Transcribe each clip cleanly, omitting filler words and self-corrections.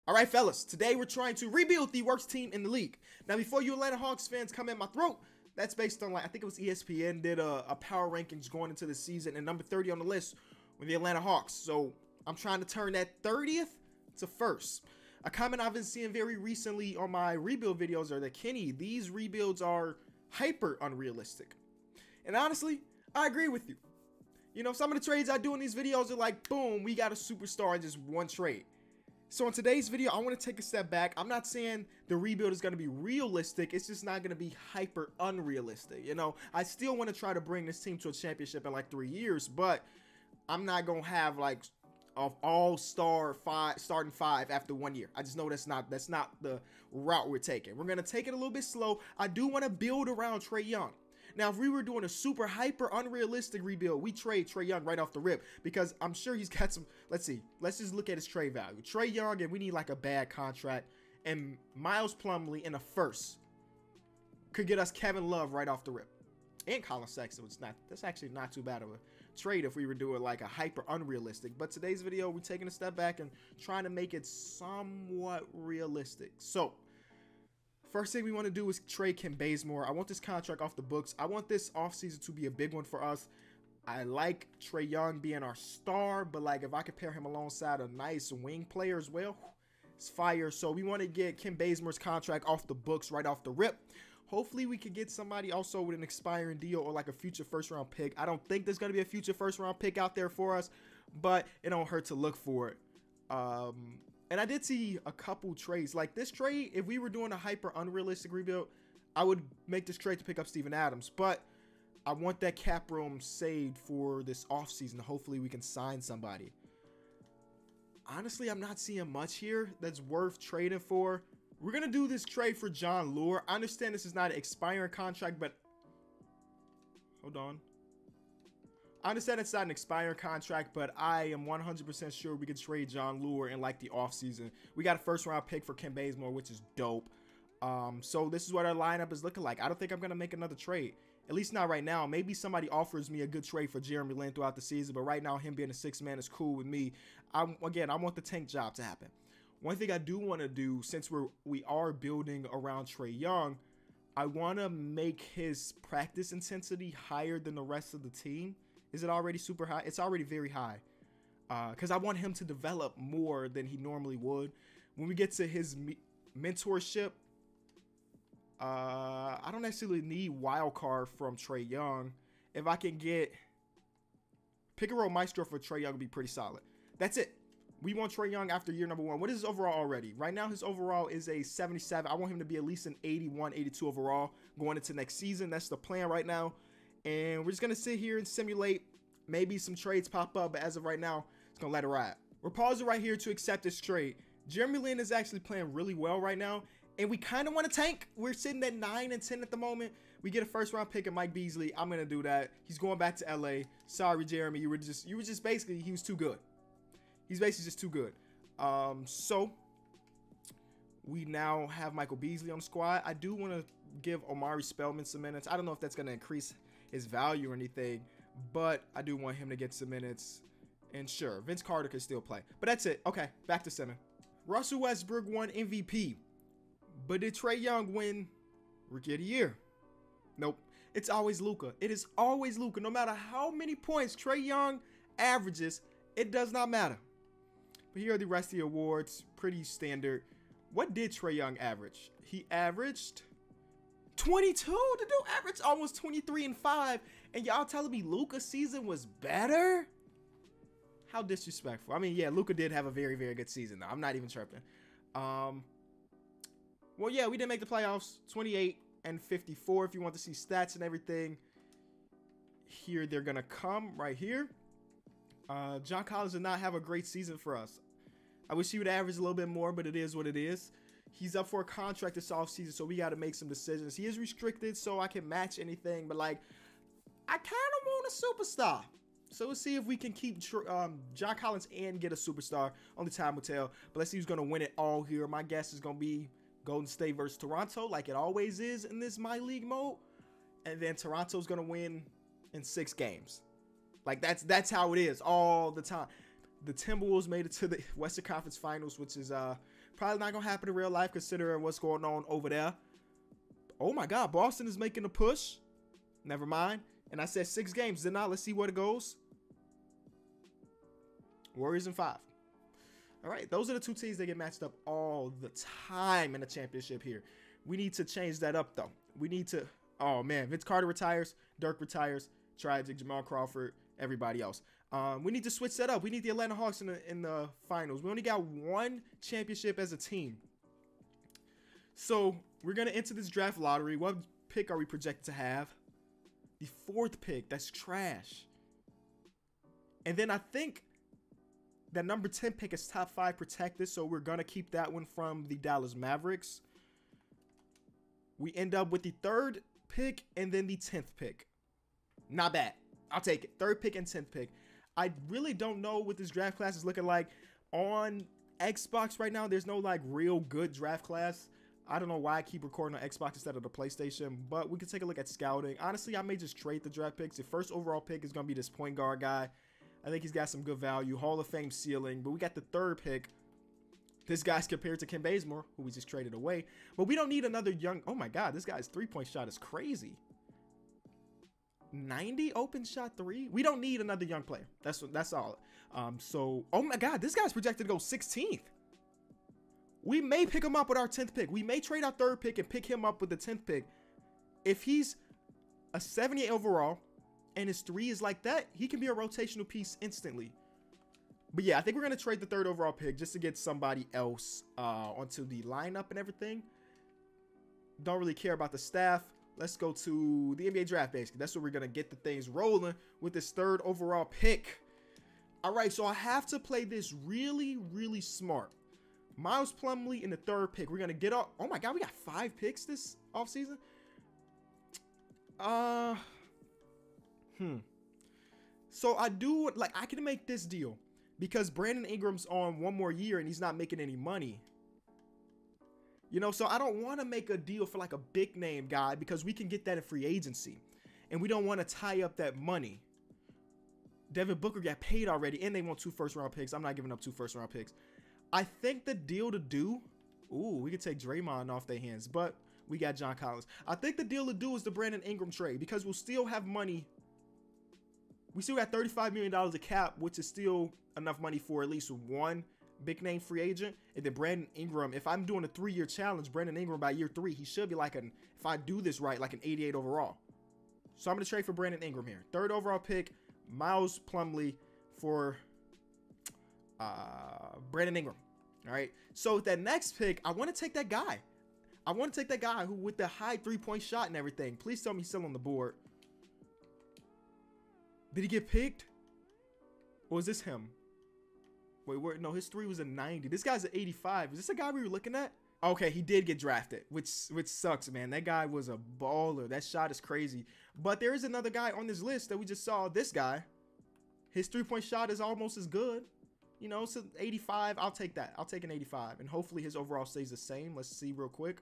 All right, fellas, today we're trying to rebuild the worst team in the league. Now, before you Atlanta Hawks fans come at my throat, that's based on, like, I think it was ESPN did a power rankings going into the season, and number 30 on the list were the Atlanta Hawks. So I'm trying to turn that 30th to first. A comment I've been seeing very recently on my rebuild videos are that, Kenny, these rebuilds are hyper unrealistic. And honestly, I agree with you. You know, some of the trades I do in these videos are like, boom, we got a superstar in just one trade. So in today's video, I want to take a step back. I'm not saying the rebuild is going to be realistic. It's just not going to be hyper unrealistic. You know, I still want to try to bring this team to a championship in like 3 years, but I'm not going to have like an all-star starting five after 1 year. I just know that's not the route we're taking. We're going to take it a little bit slow. I do want to build around Trae Young. Now, if we were doing a super hyper unrealistic rebuild, we trade Trae Young right off the rip because I'm sure he's got some. Let's see. Let's just look at his trade value. Trae Young, and we need like a bad contract, and Miles Plumlee in a first could get us Kevin Love right off the rip, and Colin Sexton. That's actually not too bad of a trade if we were doing like a hyper unrealistic. But today's video, we're taking a step back and trying to make it somewhat realistic. So first thing we want to do is trade Kent Bazemore. I want this contract off the books. I want this offseason to be a big one for us. I like Trae Young being our star, but like if I could pair him alongside a nice wing player as well, it's fire. So we want to get Kent Bazemore's contract off the books right off the rip. Hopefully we could get somebody also with an expiring deal or like a future first-round pick. I don't think there's going to be a future first-round pick out there for us, but it don't hurt to look for it. And I did see a couple trades. Like this trade, if we were doing a hyper unrealistic rebuild, I would make this trade to pick up Steven Adams. But I want that cap room saved for this offseason. Hopefully we can sign somebody. Honestly, I'm not seeing much here that's worth trading for. We're going to do this trade for John Lure. I understand this is not an expiring contract, but hold on. I understand it's not an expiring contract, but I am 100% sure we can trade John Lure in like the offseason. We got a first-round pick for Kent Bazemore, which is dope. So this is what our lineup is looking like. I don't think I'm going to make another trade, at least not right now. Maybe somebody offers me a good trade for Jeremy Lin throughout the season, but right now him being a six-man is cool with me. Again, I want the tank job to happen. One thing I do want to do, since we are building around Trae Young, I want to make his practice intensity higher than the rest of the team. Is it already super high? It's already very high because I want him to develop more than he normally would. When we get to his mentorship, I don't necessarily need wild card from Trae Young. If I can get pick and roll maestro for Trae Young would be pretty solid. That's it. We want Trae Young after year number 1. What is his overall already? Right now, his overall is a 77. I want him to be at least an 81, 82 overall going into next season. That's the plan right now. And we're just going to sit here and simulate. Maybe some trades pop up, but as of right now, it's going to let it ride. We're pausing right here to accept this trade. Jeremy Lin is actually playing really well right now, and we kind of want to tank. We're sitting at 9 and 10 at the moment. We get a first-round pick of Mike Beasley. I'm going to do that. He's going back to LA. Sorry, Jeremy. You were just basically, he was too good. He's basically just too good. So we now have Michael Beasley on the squad. I do want to give Omari Spellman some minutes. I don't know if that's going to increase his value or anything, but I do want him to get some minutes. And sure, Vince Carter can still play. But that's it. Okay, back to Simmons. Russell Westbrook won MVP. But did Trae Young win Rookie of the Year? Nope. It's always Luka. It is always Luka. No matter how many points Trae Young averages, it does not matter. But here are the rest of the awards. Pretty standard. What did Trae Young average? He averaged 22. The dude averaged almost 23 and 5, and y'all telling me Luka's season was better? How disrespectful. I mean, yeah, Luka did have a very, very good season though. I'm not even tripping. Well, yeah, we didn't make the playoffs. 28 and 54. If you want to see stats and everything, here they're gonna come right here. John Collins did not have a great season for us. I wish he would average a little bit more, but it is what it is. He's up for a contract this offseason, so we got to make some decisions. He is restricted, so I can match anything, but like, I kind of want a superstar. So we'll see if we can keep John Collins and get a superstar. Only time will tell. But let's see who's going to win it all here. My guess is going to be Golden State versus Toronto, like it always is in this My League mode. And then Toronto's going to win in 6 games. Like that's how it is all the time. The Timberwolves made it to the Western Conference Finals, which is Probably not going to happen in real life considering what's going on over there. Oh my God, Boston is making a push. Never mind. And I said 6 games, didn't I? Let's see where it goes. Warriors in 5. All right, those are the 2 teams that get matched up all the time in the championship here. We need to change that up, though. We need to... Oh, man. Vince Carter retires. Dirk retires. Tragic. Jamal Crawford. Everybody else. We need to switch that up. We need the Atlanta Hawks in the finals. We only got 1 championship as a team. So, we're going to enter this draft lottery. What pick are we projected to have? The 4th pick. That's trash. And then I think that number 10 pick is top 5 protected. So, we're going to keep that one from the Dallas Mavericks. We end up with the 3rd pick and then the 10th pick. Not bad. I'll take it. 3rd pick and 10th pick. I really don't know what this draft class is looking like. On Xbox right now, there's no like real good draft class. I don't know why I keep recording on Xbox instead of the PlayStation, but we can take a look at scouting. Honestly, I may just trade the draft picks. The 1st overall pick is going to be this point guard guy. I think he's got some good value. Hall of Fame ceiling. But we got the 3rd pick. This guy's compared to Ken Bazemore, who we just traded away. But we don't need another young... Oh, my God. This guy's 3-point shot is crazy. 90 open shot 3? We don't need another young player. That's all. So, oh, my God. This guy's projected to go 16th. We may pick him up with our 10th pick. We may trade our 3rd pick and pick him up with the 10th pick. If he's a 78 overall and his 3 is like that, he can be a rotational piece instantly. But yeah, I think we're going to trade the 3rd overall pick just to get somebody else onto the lineup and everything. Don't really care about the staff. Let's go to the NBA draft, basically. That's where we're going to get the things rolling with this 3rd overall pick. All right, so I have to play this really, really smart. Miles Plumlee in the 3rd pick. We're going to get off. Oh my God, we got 5 picks this offseason. So I do, like, I can make this deal. Because Brandon Ingram's on 1 more year and he's not making any money. You know, so I don't want to make a deal for like a big name guy because we can get that in free agency. And we don't want to tie up that money. Devin Booker got paid already and they want 2 first-round picks. I'm not giving up 2 first-round picks. I think the deal to do... Ooh, we could take Draymond off their hands, but we got John Collins. I think the deal to do is the Brandon Ingram trade because we'll still have money. We still got $35 million of cap, which is still enough money for at least 1 big name free agent. And then Brandon Ingram, if I'm doing a 3-year challenge, Brandon Ingram by year 3, he should be like an, if I do this right, like an 88 overall. So I'm going to trade for Brandon Ingram here. 3rd overall pick, Miles Plumlee for Brandon Ingram. All right. So that next pick, I want to take that guy. I want to take that guy who with the high 3-point shot and everything. Please tell me he's still on the board. Did he get picked? Or is this him? Wait, where? No, his 3 was a 90. This guy's an 85. Is this a guy we were looking at? Okay, he did get drafted, which sucks, man. That guy was a baller. That shot is crazy. But there is another guy on this list that we just saw. This guy, his 3-point shot is almost as good. You know, it's an 85. I'll take that. I'll take an 85. And hopefully his overall stays the same. Let's see real quick.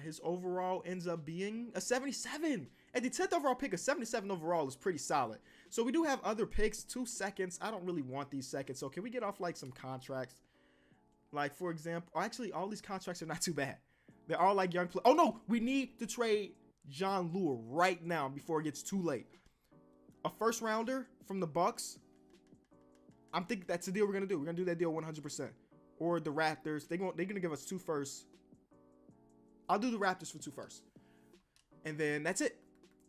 His overall ends up being a 77. And the 10th overall pick, a 77 overall is pretty solid. So we do have other picks. 2 seconds. I don't really want these seconds. So can we get off like some contracts? Like, for example, actually, all these contracts are not too bad. They're all like young players. Oh, no. We need to trade John Lure right now before it gets too late. A 1st rounder from the Bucks. I'm thinking that's the deal we're going to do. We're going to do that deal 100%. Or the Raptors. They're going to give us 2 firsts. I'll do the Raptors for 2 firsts. And then that's it.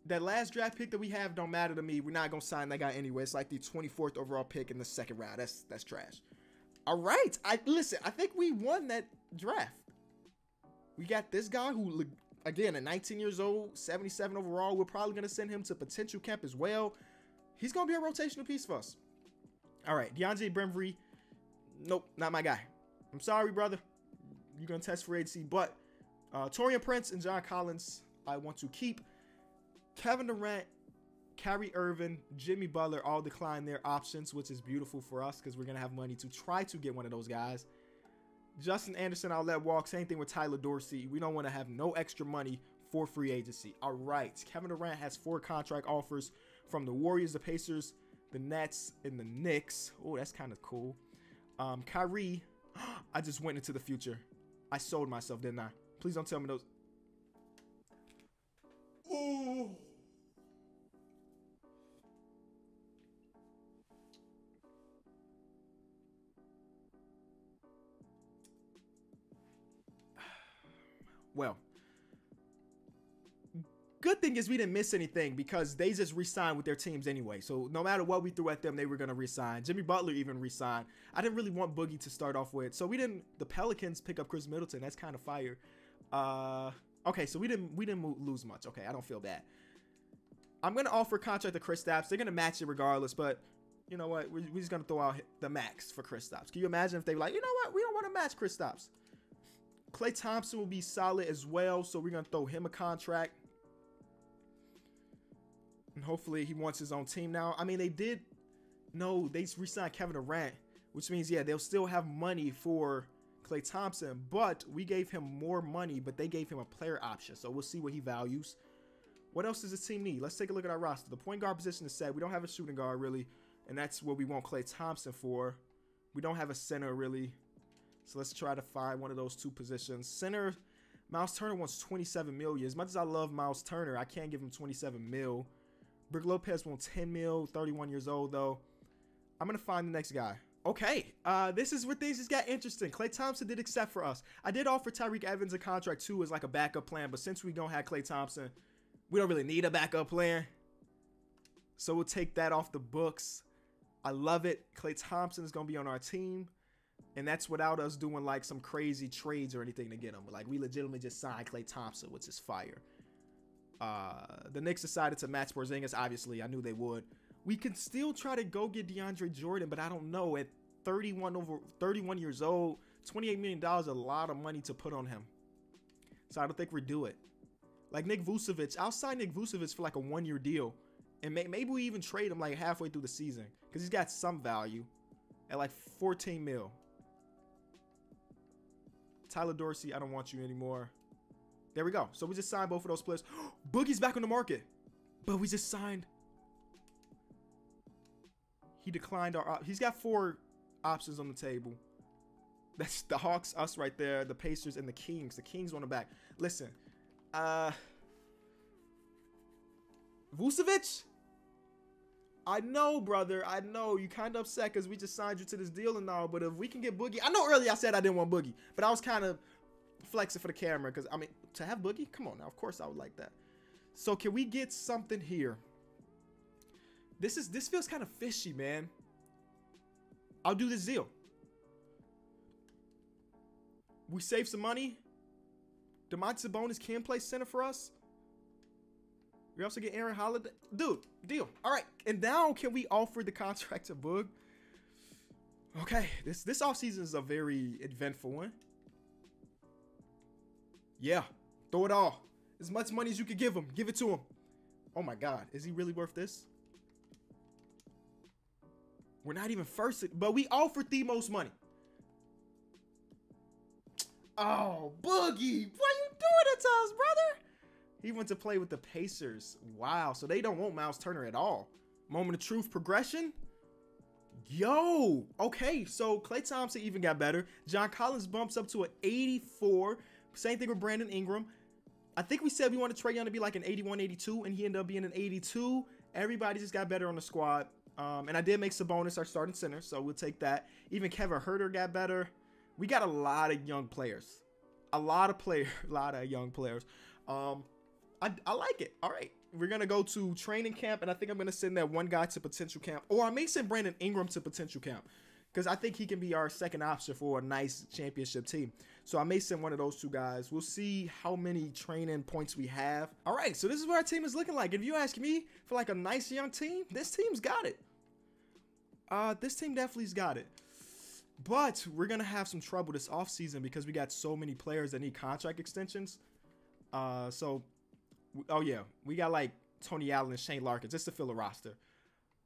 That last draft pick that we have don't matter to me. We're not going to sign that guy anyway. It's like the 24th overall pick in the 2nd round. That's trash. All right. Listen, I think we won that draft. We got this guy who, again, at 19 years old, 77 overall. We're probably going to send him to potential camp as well. He's going to be a rotational piece for us. All right. DeAndre Bremry. Nope, not my guy. I'm sorry, brother. You're going to test for agency. But Taurean Prince and John Collins, I want to keep. Kevin Durant, Kyrie Irving, Jimmy Butler all decline their options, which is beautiful for us because we're going to have money to try to get one of those guys. Justin Anderson, I'll let walk. Same thing with Tyler Dorsey. We don't want to have no extra money for free agency. All right. Kevin Durant has 4 contract offers from the Warriors, the Pacers, the Nets, and the Knicks. Oh, that's kind of cool. Kyrie. I just went into the future. I sold myself, didn't I? Please don't tell me those. Ooh. Well, good thing is we didn't miss anything because they just re-signed with their teams anyway. So no matter what we threw at them, they were going to re-sign. Jimmy Butler even re-signed. I didn't really want Boogie to start off with. So the Pelicans pick up Chris Middleton. That's kind of fire. Okay, so we didn't lose much. Okay, I don't feel bad. I'm going to offer a contract to Kristaps. They're going to match it regardless, but you know what? We're just going to throw out the max for Kristaps. Can you imagine if they were like, you know what? We don't want to match Kristaps. Klay Thompson will be solid as well, so we're going to throw him a contract. And hopefully he wants his own team now. I mean, they re-signed Kevin Durant, which means, yeah, they'll still have money for Klay Thompson, but we gave him more money, but they gave him a player option, so we'll see what he values. What else does this team need? Let's take a look at our roster. The point guard position is set. We don't have a shooting guard, really, and that's what we want Klay Thompson for. We don't have a center, really. So let's try to find one of those two positions. Center, Miles Turner wants 27 million. As much as I love Miles Turner, I can't give him 27 mil. Brook Lopez wants 10 mil, 31 years old, though. I'm going to find the next guy. Okay, this is where things just got interesting. Klay Thompson did accept for us. I did offer Tyreke Evans a contract, too, as like a backup plan. But since we don't have Klay Thompson, we don't really need a backup plan. So we'll take that off the books. I love it. Klay Thompson is going to be on our team. And that's without us doing like some crazy trades or anything to get him. Like we legitimately just signed Klay Thompson, which is fire. The Knicks decided to match Porzingis. Obviously, I knew they would. We can still try to go get DeAndre Jordan, but I don't know. At 31 years old, $28 million is a lot of money to put on him. So I don't think we do it. Like Nick Vucevic, I'll sign Nick Vucevic for like a 1-year deal. And maybe we even trade him like halfway through the season because he's got some value at like 14 mil. Tyler Dorsey, I don't want you anymore. There we go. So we just signed both of those players. Boogie's back on the market. But we just signed. He declined our... He's got 4 options on the table. That's the Hawks, us right there, the Pacers, and the Kings. The Kings on the back. Listen. Vucevic? I know, brother. I know. You kind of upset because we just signed you to this deal and all. But if we can get Boogie... I know earlier I said I didn't want Boogie. But I was kind of flexing for the camera. Because, I mean, to have Boogie? Come on now. Of course I would like that. So, can we get something here? This feels kind of fishy, man. I'll do this deal. We save some money. Domantas Sabonis can play center for us. We also get Aaron Holiday. Dude, deal. All right. And now can we offer the contract to Boog? Okay. This offseason is a very eventful one. Yeah. Throw it all. As much money as you can give him. Give it to him. Oh my God. Is he really worth this? We're not even first, but we offered the most money. Oh, Boogie. What are you doing it to us, brother? He went to play with the Pacers. Wow. So they don't want Miles Turner at all. Moment of truth progression. Yo. Okay. So Klay Thompson even got better. John Collins bumps up to an 84. Same thing with Brandon Ingram. I think we said we wanted Trae Young to be like an 81, 82, and he ended up being an 82. Everybody just got better on the squad. And I did make Sabonis our starting center, so we'll take that. Even Kevin Huerter got better. We got a lot of young players. A lot of young players. I like it. All right. We're going to go to training camp, and I think I'm going to send that one guy to potential camp. Or I may send Brandon Ingram to potential camp because I think he can be our second option for a nice championship team. So I may send one of those two guys. We'll see how many training points we have. All right. So this is what our team is looking like. If you ask me for like a nice young team, this team's got it. This team definitely's got it. But we're going to have some trouble this offseason because we got so many players that need contract extensions. Oh yeah, we got like Tony Allen and Shane Larkin just to fill a roster.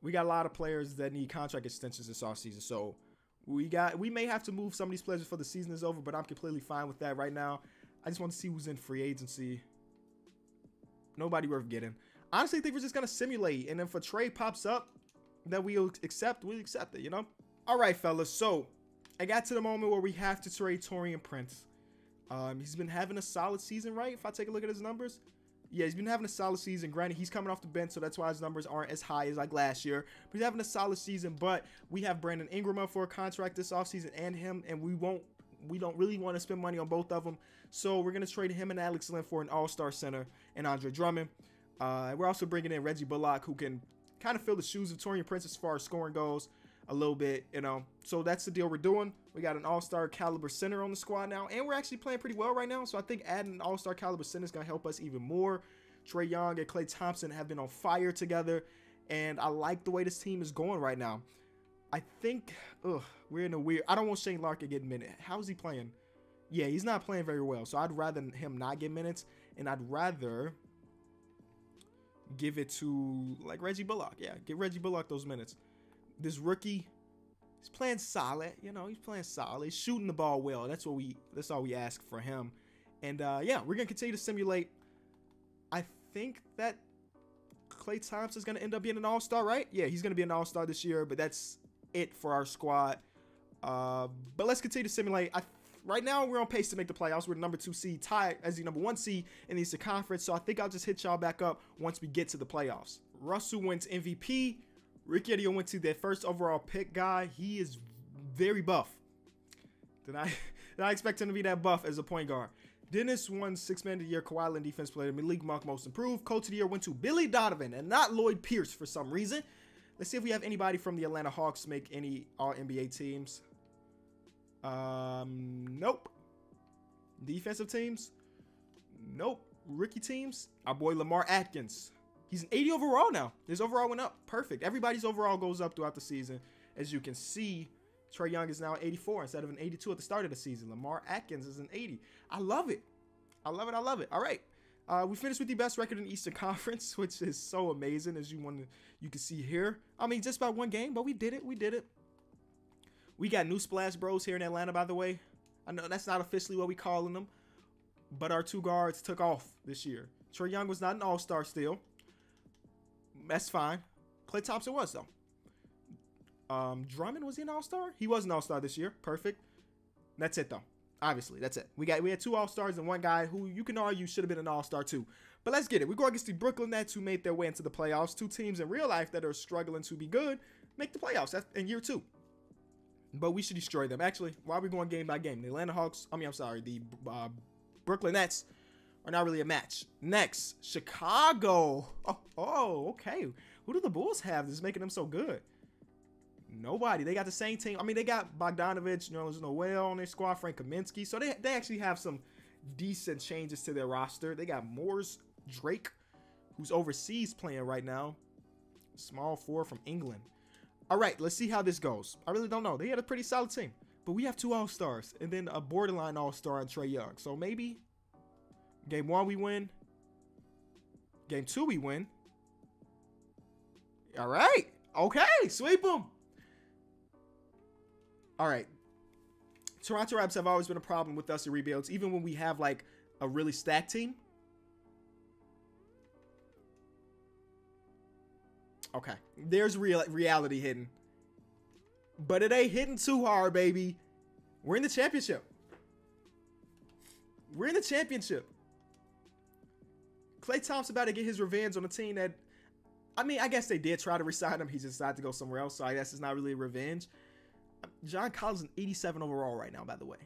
We got a lot of players that need contract extensions this offseason. So we may have to move some of these players before the season is over, but I'm completely fine with that right now. I just want to see who's in free agency. Nobody worth getting. Honestly, I think we're just going to simulate. And if a trade pops up that we'll accept it, you know? All right, fellas. So I got to the moment where we have to trade Taurean Prince. He's been having a solid season, right? If I take a look at his numbers. Yeah, he's been having a solid season. Granted, he's coming off the bench, so that's why his numbers aren't as high as like last year. But he's having a solid season. But we have Brandon Ingram up for a contract this offseason and him, and we don't really want to spend money on both of them. So we're going to trade him and Alex Len for an all-star center and Andre Drummond. We're also bringing in Reggie Bullock, who can kind of fill the shoes of Taurean Prince as far as scoring goes a little bit, you know. So that's the deal we're doing. We got an all-star caliber center on the squad now, and we're actually playing pretty well right now. So I think adding an all-star caliber center is going to help us even more. Trae Young and Klay Thompson have been on fire together, and I like the way this team is going right now. I think we're in a weird... I don't want Shane Larkin to get a minute. How is he playing? Yeah, he's not playing very well, so I'd rather him not get minutes, and I'd rather give it to, like, Reggie Bullock. Yeah, give Reggie Bullock those minutes. This rookie, he's playing solid. You know, he's playing solid. He's shooting the ball well. That's all we ask for him. And yeah, we're gonna continue to simulate. I think that Klay Thompson is gonna end up being an all-star, right? Yeah, he's gonna be an all-star this year. But that's it for our squad. But let's continue to simulate. Right now, we're on pace to make the playoffs. We're the number 2 seed, tied as the number 1 seed in the Eastern Conference. So I think I'll just hit y'all back up once we get to the playoffs. Russell wins MVP. Ricky Edio went to their first overall pick guy. He is very buff. Did I expect him to be that buff as a point guard? Dennis won 6 Man of the Year, Kawhi Leonard Defense Player, Malik Monk Most Improved. Coach of the Year went to Billy Donovan and not Lloyd Pierce for some reason. Let's see if we have anybody from the Atlanta Hawks make any All-NBA teams. Nope. Defensive teams? Nope. Rookie teams? Our boy Lamar Atkins. He's an 80 overall now. His overall went up. Perfect. Everybody's overall goes up throughout the season. As you can see, Trae Young is now 84 instead of an 82 at the start of the season. Lamar Atkins is an 80. I love it. I love it. I love it. All right. We finished with the best record in the Eastern Conference, which is so amazing, as you can see here. I mean, just by 1 game, but we did it. We did it. We got new Splash Bros here in Atlanta, by the way. I know that's not officially what we calling them, but our 2 guards took off this year. Trae Young was not an all-star still. That's fine. Klay Thompson was, though. Drummond, was he an all-star? He was an all-star this year. Perfect. That's it, though. Obviously, that's it. We had 2 all-stars and 1 guy who you can argue should have been an all-star too. But let's get it. We go against the Brooklyn Nets, who made their way into the playoffs. 2 teams in real life that are struggling to be good make the playoffs. That's in year 2. But we should destroy them. Actually, why are we going game by game? The Atlanta Hawks, the Brooklyn Nets are not really a match. Next, Chicago. Oh, okay. Who do the Bulls have that's making them so good? Nobody. They got the same team. I mean, they got Bogdanovich, Noel on their squad, Frank Kaminsky. So they actually have some decent changes to their roster. They got Morris Drake, who's overseas playing right now. Small forward from England. All right, let's see how this goes. I really don't know. They had a pretty solid team. But we have 2 all-stars and then a borderline all-star on Trae Young. So maybe game 1 we win. Game 2 we win. All right. Okay, sweep them. All right. Toronto Raptors have always been a problem with us in rebuilds, even when we have like a really stacked team. Okay, there's reality hidden. But it ain't hitting too hard, baby. We're in the championship. We're in the championship. Klay Thompson about to get his revenge on a team that, I mean, I guess they did try to resign him. He just decided to go somewhere else, so I guess it's not really a revenge. John Collins is an 87 overall right now, by the way.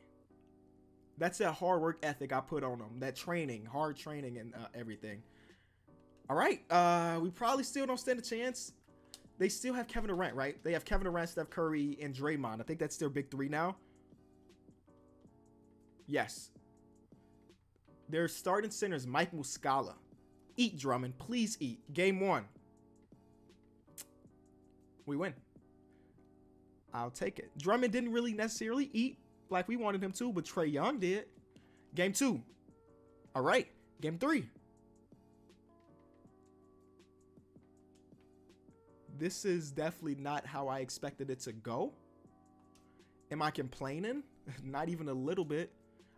That's that hard work ethic I put on him. That training, hard training and everything. All right, we probably still don't stand a chance. They still have Kevin Durant, right? They have Kevin Durant, Steph Curry, and Draymond. I think that's their big 3 now. Yes. Their starting center is Mike Muscala. Eat, Drummond. Please eat. Game 1. We win. I'll take it. Drummond didn't really necessarily eat like we wanted him to, but Trae Young did. Game 2. All right. Game 3. This is definitely not how I expected it to go. Am I complaining? Not even a little bit.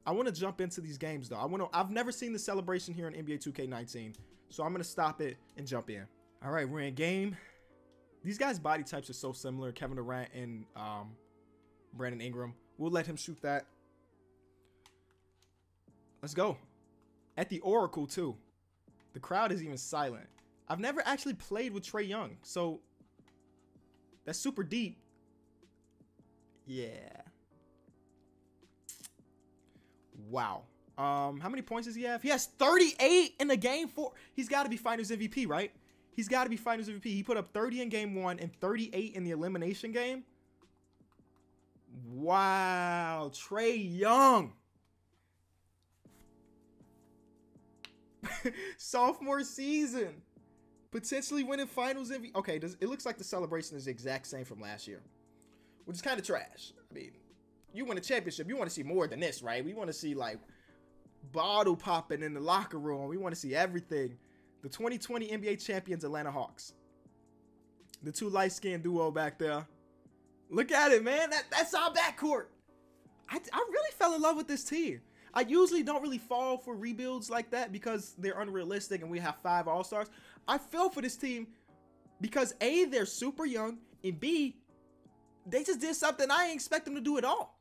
I want to jump into these games, though. I've never seen the celebration here in NBA 2K19, so I'm going to stop it and jump in. All right, we're in game. These guys' body types are so similar, Kevin Durant and Brandon Ingram. We'll let him shoot that. Let's go. At the Oracle, too. The crowd is even silent. I've never actually played with Trae Young, so that's super deep. Yeah. Wow. How many points does he have? He has 38 in the game 4. He's got to be Finals MVP, right? He's got to be Finals MVP. He put up 30 in game 1 and 38 in the elimination game. Wow. Trae Young. Sophomore season. Potentially winning Finals MVP. Okay, it looks like the celebration is the exact same from last year, which is kind of trash. I mean, you win a championship, you want to see more than this, right? We want to see, like, bottle popping in the locker room. We want to see everything. The 2020 NBA champions, Atlanta Hawks. The two light-skinned duo back there. Look at it, man. That's our backcourt. I really fell in love with this team. I usually don't really fall for rebuilds like that because they're unrealistic and we have 5 All-Stars. I fell for this team because A, they're super young, and B, they just did something I didn't expect them to do at all.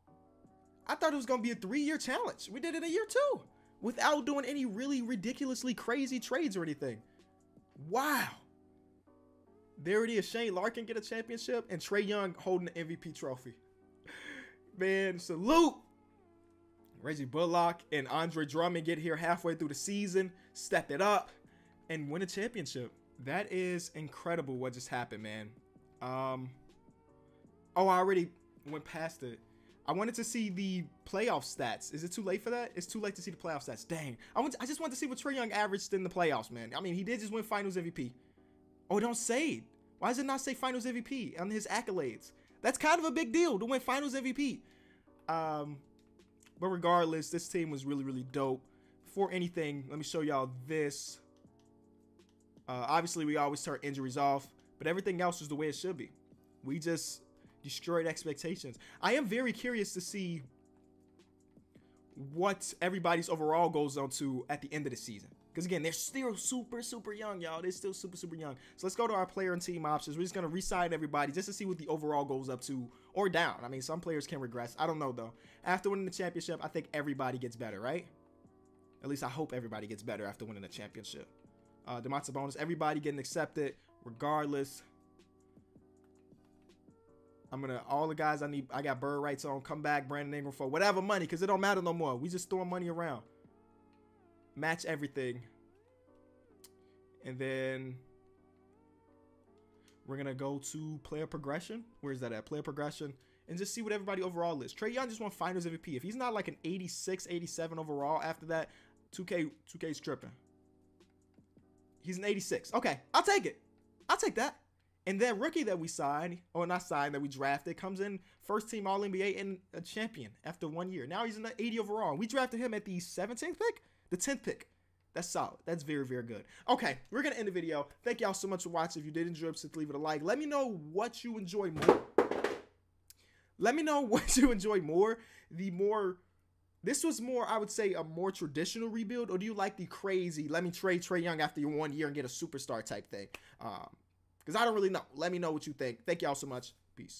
I thought it was going to be a 3-year challenge. We did it in a year 2 without doing any really ridiculously crazy trades or anything. Wow. There it is. Shane Larkin get a championship and Trae Young holding the MVP trophy. Man, salute. Reggie Bullock and Andre Drummond get here halfway through the season, step it up, and win a championship. That is incredible what just happened, man. Oh, I already went past it. I wanted to see the playoff stats. Is it too late for that? It's too late to see the playoff stats. Dang. I just wanted to see what Trae Young averaged in the playoffs, man. I mean, he did just win Finals MVP. Oh, it don't say it. Why does it not say Finals MVP on his accolades? That's kind of a big deal to win Finals MVP. But regardless, this team was really, really dope. Before anything, let me show y'all this. Obviously, we always turn injuries off, but everything else was the way it should be. We just destroyed expectations. I am very curious to see what everybody's overall goes on to at the end of the season. Because, again, they're still super, super young, y'all. They're still super, super young. So let's go to our player and team options. We're just going to re-sign everybody just to see what the overall goes up to or down. I mean, some players can regress. I don't know, though. After winning the championship, I think everybody gets better, right? At least I hope everybody gets better after winning the championship. Domantas Sabonis, everybody getting accepted regardless. I'm going to, all the guys I got bird rights on, come back, Brandon Ingram for whatever money, because it don't matter no more. We just throwing money around. Match everything. And then we're going to go to player progression. Where is that at? Player progression. And just see what everybody overall is. Trae Young just won Finals MVP. If he's not like an 86, 87 overall after that, 2K's tripping. He's an 86. Okay, I'll take it. I'll take that. And then rookie that we signed, or not signed, that we drafted, comes in first team All-NBA and a champion after 1 year. Now he's in the 80 overall. We drafted him at the 17th pick? The 10th pick. That's solid. That's very, very good. Okay, we're going to end the video. Thank y'all so much for watching. If you did enjoy, please leave it a like. Let me know what you enjoy more. Let me know what you enjoy more. This was more, I would say, a more traditional rebuild, or do you like the crazy, let me trade Trae Young after your 1 year and get a superstar type thing? Because I don't really know. Let me know what you think. Thank y'all so much. Peace.